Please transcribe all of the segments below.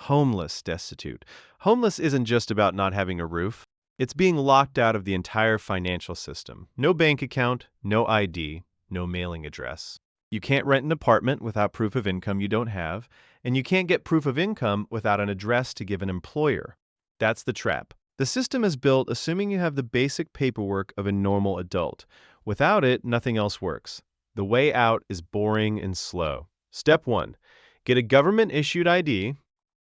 Homeless destitute. Homeless isn't just about not having a roof. It's being locked out of the entire financial system. No bank account, no ID, no mailing address. You can't rent an apartment without proof of income you don't have, and you can't get proof of income without an address to give an employer. That's the trap. The system is built assuming you have the basic paperwork of a normal adult. Without it, nothing else works. The way out is boring and slow. Step 1. Get a government-issued ID.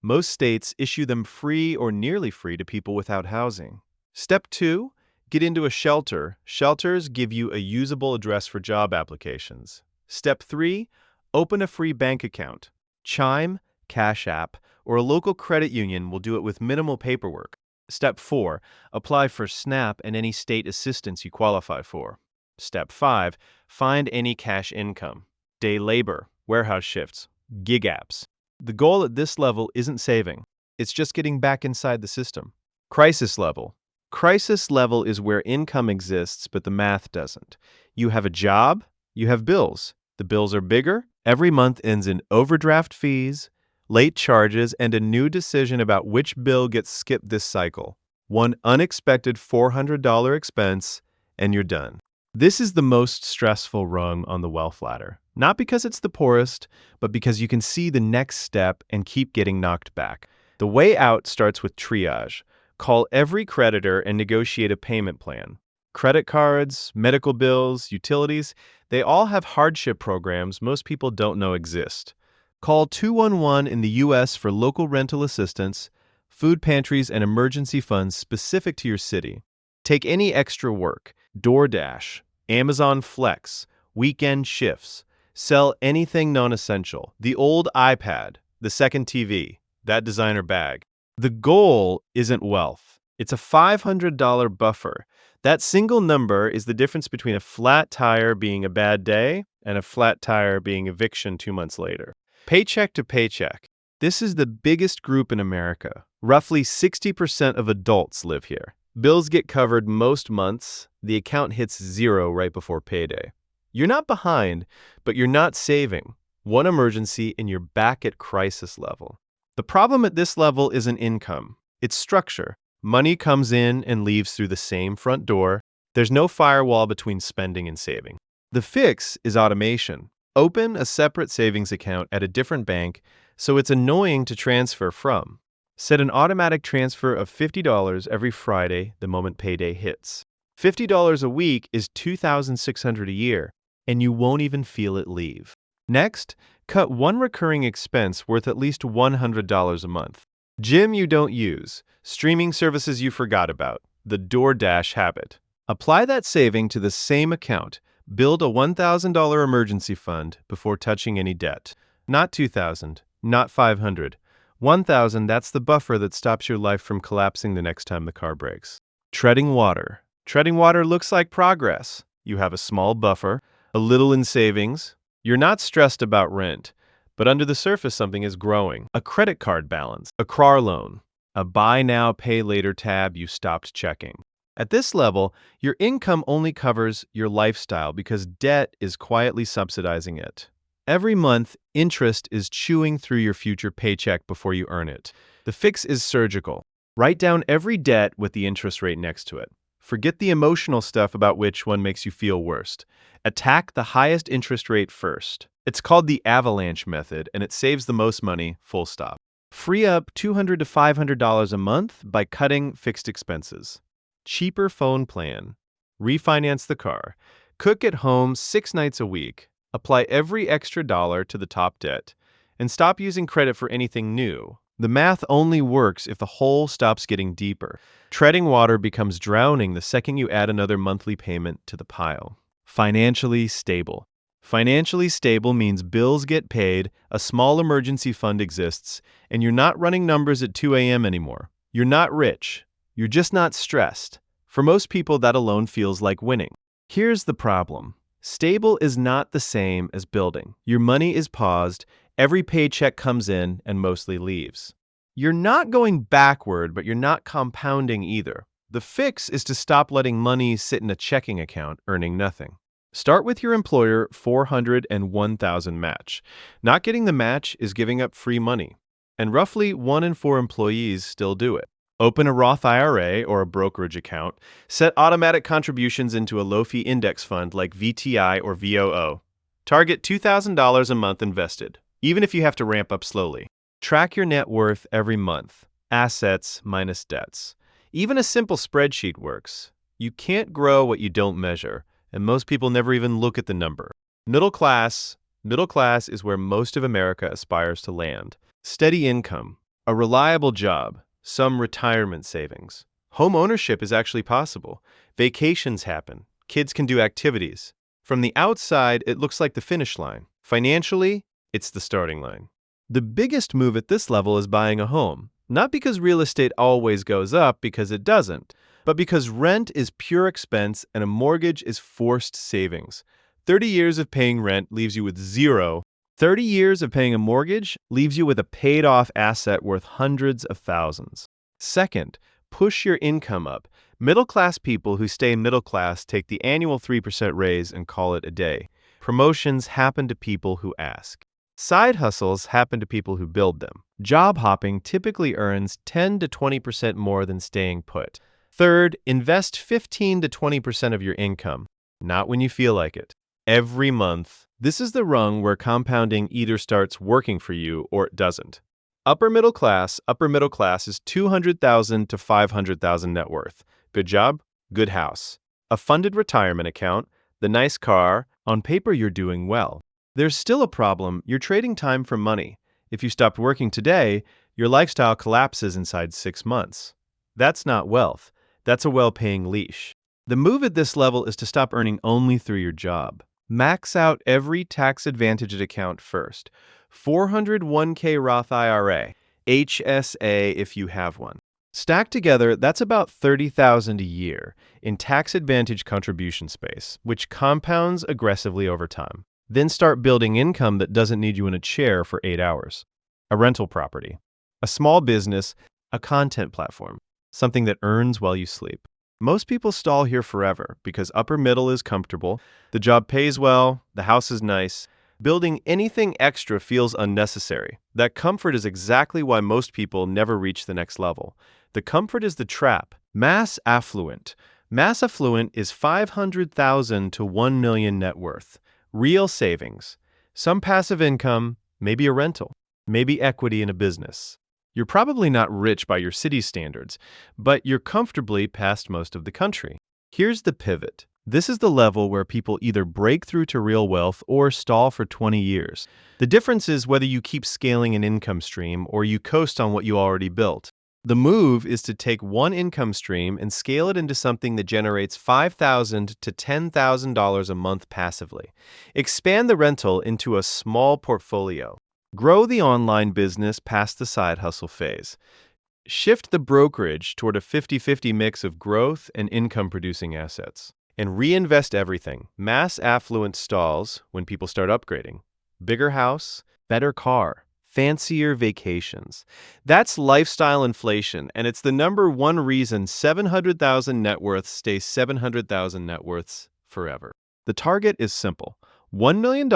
Most states issue them free or nearly free to people without housing. Step 2. Get into a shelter. Shelters give you a usable address for job applications. Step 3. Open a free bank account. Chime, Cash App, or a local credit union will do it with minimal paperwork. Step 4. Apply for SNAP and any state assistance you qualify for. Step 5. Find any cash income. Day labor, warehouse shifts, gig apps. The goal at this level isn't saving. It's just getting back inside the system. Crisis level. Crisis level is where income exists, but the math doesn't. You have a job, you have bills. The bills are bigger. Every month ends in overdraft fees, late charges, and a new decision about which bill gets skipped this cycle. One unexpected $400 expense, and you're done. This is the most stressful rung on the wealth ladder. Not because it's the poorest, but because you can see the next step and keep getting knocked back. The way out starts with triage. Call every creditor and negotiate a payment plan. Credit cards, medical bills, utilities, they all have hardship programs most people don't know exist. Call 211 in the U.S. for local rental assistance, food pantries, and emergency funds specific to your city. Take any extra work, DoorDash, Amazon Flex, weekend shifts. Sell anything non-essential. The old iPad, the second TV, that designer bag. The goal isn't wealth. It's a $500 buffer. That single number is the difference between a flat tire being a bad day and a flat tire being eviction 2 months later. Paycheck to paycheck. This is the biggest group in America. Roughly 60% of adults live here. Bills get covered most months. The account hits zero right before payday. You're not behind, but you're not saving. One emergency and you're back at crisis level. The problem at this level isn't income. It's structure. Money comes in and leaves through the same front door. There's no firewall between spending and saving. The fix is automation. Open a separate savings account at a different bank so it's annoying to transfer from. Set an automatic transfer of $50 every Friday the moment payday hits. $50 a week is $2,600 a year, and you won't even feel it leave. Next, cut one recurring expense worth at least $100 a month. Gym you don't use, streaming services you forgot about, the DoorDash habit. Apply that saving to the same account. Build a $1,000 emergency fund before touching any debt. Not $2,000, not $500. $1,000, that's the buffer that stops your life from collapsing the next time the car breaks. Treading water. Treading water looks like progress. You have a small buffer, a little in savings. You're not stressed about rent, but under the surface something is growing. A credit card balance, a car loan, a buy now, pay later tab you stopped checking. At this level, your income only covers your lifestyle because debt is quietly subsidizing it. Every month, interest is chewing through your future paycheck before you earn it. The fix is surgical. Write down every debt with the interest rate next to it. Forget the emotional stuff about which one makes you feel worst. Attack the highest interest rate first. It's called the avalanche method, and it saves the most money, full stop. Free up $200 to $500 a month by cutting fixed expenses. Cheaper phone plan. Refinance the car. Cook at home 6 nights a week. Apply every extra dollar to the top debt. And stop using credit for anything new. The math only works if the hole stops getting deeper. Treading water becomes drowning the second you add another monthly payment to the pile. Financially stable. Financially stable means bills get paid, a small emergency fund exists, and you're not running numbers at 2 a.m. anymore. You're not rich. You're just not stressed. For most people, that alone feels like winning. Here's the problem. Stable is not the same as building. Your money is paused, every paycheck comes in and mostly leaves. You're not going backward, but you're not compounding either. The fix is to stop letting money sit in a checking account earning nothing. Start with your employer $400 and $1,000 match. Not getting the match is giving up free money. and roughly 1 in 4 employees still do it. Open a Roth IRA or a brokerage account. Set automatic contributions into a low-fee index fund like VTI or VOO. Target $2,000 a month invested, even if you have to ramp up slowly. Track your net worth every month. Assets minus debts. Even a simple spreadsheet works. You can't grow what you don't measure, and most people never even look at the number. Middle class. Middle class is where most of America aspires to land. Steady income, a reliable job, some retirement savings. Home ownership is actually possible. Vacations happen. Kids can do activities. From the outside, it looks like the finish line. Financially, it's the starting line. The biggest move at this level is buying a home. Not because real estate always goes up, because it doesn't, but because rent is pure expense and a mortgage is forced savings. 30 years of paying rent leaves you with zero. 30 years of paying a mortgage leaves you with a paid-off asset worth hundreds of thousands. Second, push your income up. Middle-class people who stay middle class take the annual 3% raise and call it a day. Promotions happen to people who ask. Side hustles happen to people who build them. Job hopping typically earns 10 to 20% more than staying put. Third, invest 15 to 20% of your income, not when you feel like it. Every month. This is the rung where compounding either starts working for you or it doesn't. Upper middle class is 200,000 to 500,000 net worth. Good job, good house. A funded retirement account, the nice car. On paper, you're doing well. There's still a problem. You're trading time for money. If you stopped working today, your lifestyle collapses inside 6 months. That's not wealth. That's a well-paying leash. The move at this level is to stop earning only through your job. Max out every tax-advantaged account first. 401k Roth IRA, HSA if you have one. Stacked together, that's about $30,000 a year in tax-advantaged contribution space, which compounds aggressively over time. Then start building income that doesn't need you in a chair for 8 hours. A rental property, a small business, a content platform, something that earns while you sleep. Most people stall here forever because upper middle is comfortable, the job pays well, the house is nice. Building anything extra feels unnecessary. That comfort is exactly why most people never reach the next level. The comfort is the trap. Mass affluent. Mass affluent is 500,000 to 1 million net worth. Real savings, some passive income, maybe a rental, maybe equity in a business. You're probably not rich by your city's standards, but you're comfortably past most of the country. Here's the pivot. This is the level where people either break through to real wealth or stall for 20 years. The difference is whether you keep scaling an income stream or you coast on what you already built. The move is to take one income stream and scale it into something that generates $5,000 to $10,000 a month passively. Expand the rental into a small portfolio. Grow the online business past the side hustle phase. Shift the brokerage toward a 50-50 mix of growth and income-producing assets. And reinvest everything. Mass affluent stalls when people start upgrading. Bigger house, better car. Fancier vacations. That's lifestyle inflation, and it's the number one reason 700,000 net worths stay 700,000 net worths forever. The target is simple. $1 million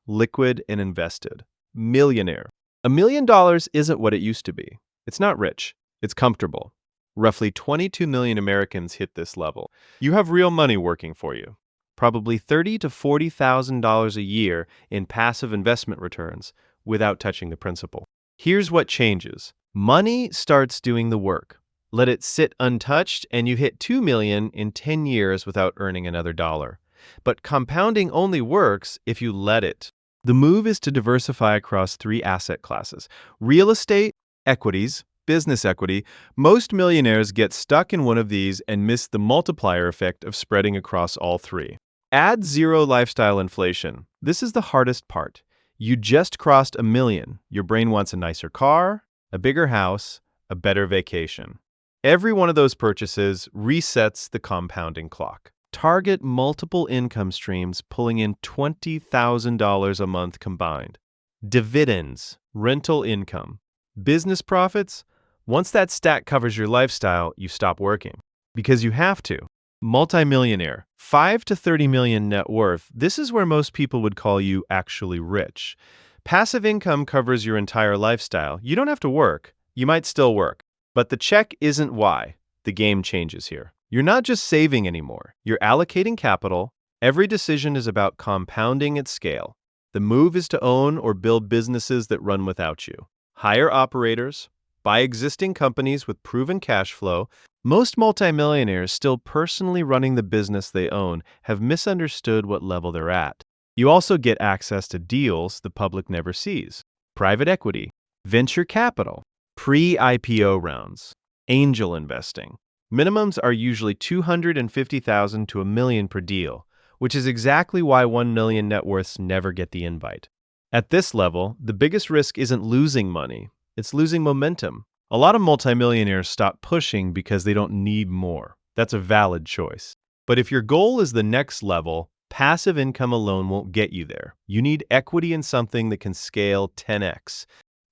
liquid and invested. Millionaire. $1 million isn't what it used to be. It's not rich. It's comfortable. Roughly 22 million Americans hit this level. You have real money working for you. Probably $30,000 to $40,000 a year in passive investment returns, without touching the principal. Here's what changes. Money starts doing the work. Let it sit untouched and you hit $2 million in 10 years without earning another dollar. But compounding only works if you let it. The move is to diversify across 3 asset classes. Real estate, equities, business equity. Most millionaires get stuck in one of these and miss the multiplier effect of spreading across all 3. Add zero lifestyle inflation. This is the hardest part. You just crossed $1 million. Your brain wants a nicer car, a bigger house, a better vacation. Every one of those purchases resets the compounding clock. Target multiple income streams pulling in $20,000 a month combined. Dividends, rental income, business profits. Once that stack covers your lifestyle, you stop working. Because you have to. Multimillionaire, 5 to 30 million net worth. This is where most people would call you actually rich. Passive income covers your entire lifestyle. You don't have to work. You might still work. But the check isn't why the game changes here. You're not just saving anymore. You're allocating capital. Every decision is about compounding at scale. The move is to own or build businesses that run without you. Hire operators, buy existing companies with proven cash flow. Most multimillionaires still personally running the business they own have misunderstood what level they're at. You also get access to deals the public never sees: private equity, venture capital, pre-IPO rounds, angel investing. Minimums are usually $250,000 to $1 million per deal, which is exactly why 1 million net worths never get the invite. At this level, the biggest risk isn't losing money, it's losing momentum. A lot of multimillionaires stop pushing because they don't need more. That's a valid choice. But if your goal is the next level, passive income alone won't get you there. You need equity in something that can scale 10x.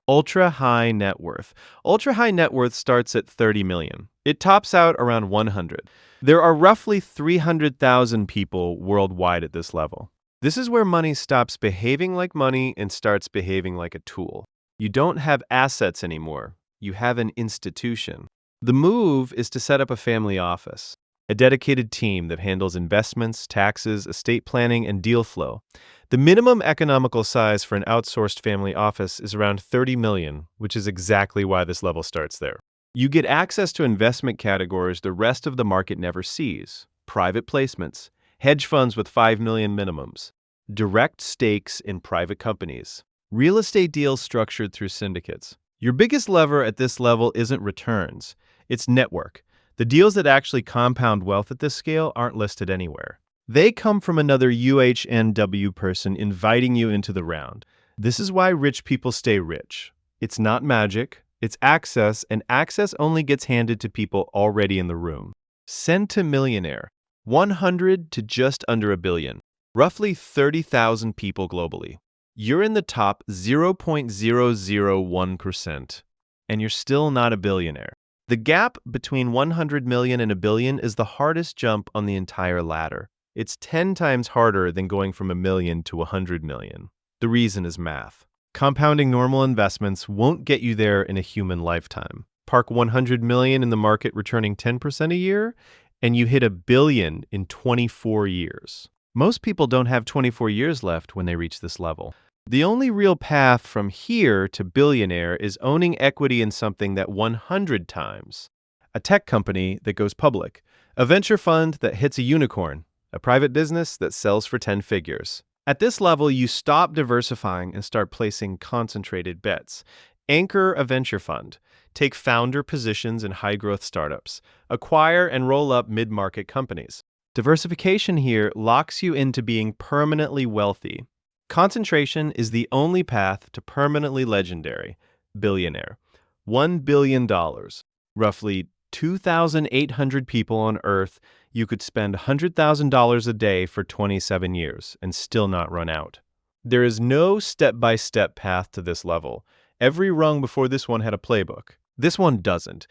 Ultra high net worth. Ultra high net worth starts at 30 million. It tops out around 100. There are roughly 300,000 people worldwide at this level. This is where money stops behaving like money and starts behaving like a tool. You don't have assets anymore. You have an institution. The move is to set up a family office, a dedicated team that handles investments, taxes, estate planning, and deal flow. The minimum economical size for an outsourced family office is around 30 million, which is exactly why this level starts there. You get access to investment categories the rest of the market never sees: private placements, hedge funds with 5 million minimums, direct stakes in private companies, real estate deals structured through syndicates. Your biggest lever at this level isn't returns, it's network. The deals that actually compound wealth at this scale aren't listed anywhere. They come from another UHNW person inviting you into the round. This is why rich people stay rich. It's not magic, it's access, and access only gets handed to people already in the room. Centimillionaire, 100 to just under a billion, roughly 30,000 people globally. You're in the top 0.001%, and you're still not a billionaire. The gap between 100 million and a billion is the hardest jump on the entire ladder. It's 10 times harder than going from 1 million to 100 million. The reason is math. Compounding normal investments won't get you there in a human lifetime. Park 100 million in the market returning 10% a year, and you hit a billion in 24 years. Most people don't have 24 years left when they reach this level. The only real path from here to billionaire is owning equity in something that 100 times. A tech company that goes public, a venture fund that hits a unicorn, a private business that sells for 10 figures. At this level, you stop diversifying and start placing concentrated bets. Anchor a venture fund. Take founder positions in high-growth startups. Acquire and roll up mid-market companies. Diversification here locks you into being permanently wealthy. Concentration is the only path to permanently legendary. Billionaire. $1 billion. Roughly 2,800 people on Earth. You could spend $100,000 a day for 27 years and still not run out. There is no step-by-step path to this level. Every rung before this one had a playbook. This one doesn't.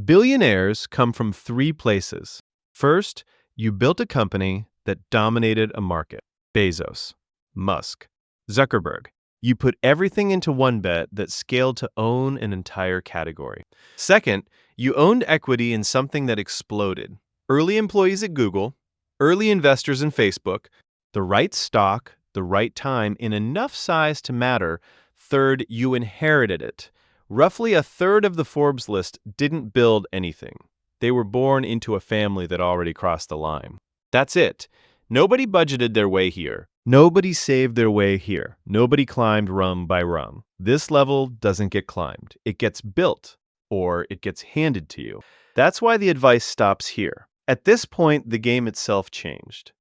Billionaires come from 3 places. First, you built a company that dominated a market. Bezos, Musk, Zuckerberg. You put everything into one bet that scaled to own an entire category. Second, you owned equity in something that exploded. Early employees at Google, early investors in Facebook, the right stock, the right time, in enough size to matter. Third, you inherited it. Roughly a third of the Forbes list didn't build anything. They were born into a family that already crossed the line. That's it. Nobody budgeted their way here. Nobody saved their way here. Nobody climbed rung by rung. This level doesn't get climbed. It gets built, or it gets handed to you. That's why the advice stops here. At this point, the game itself changed.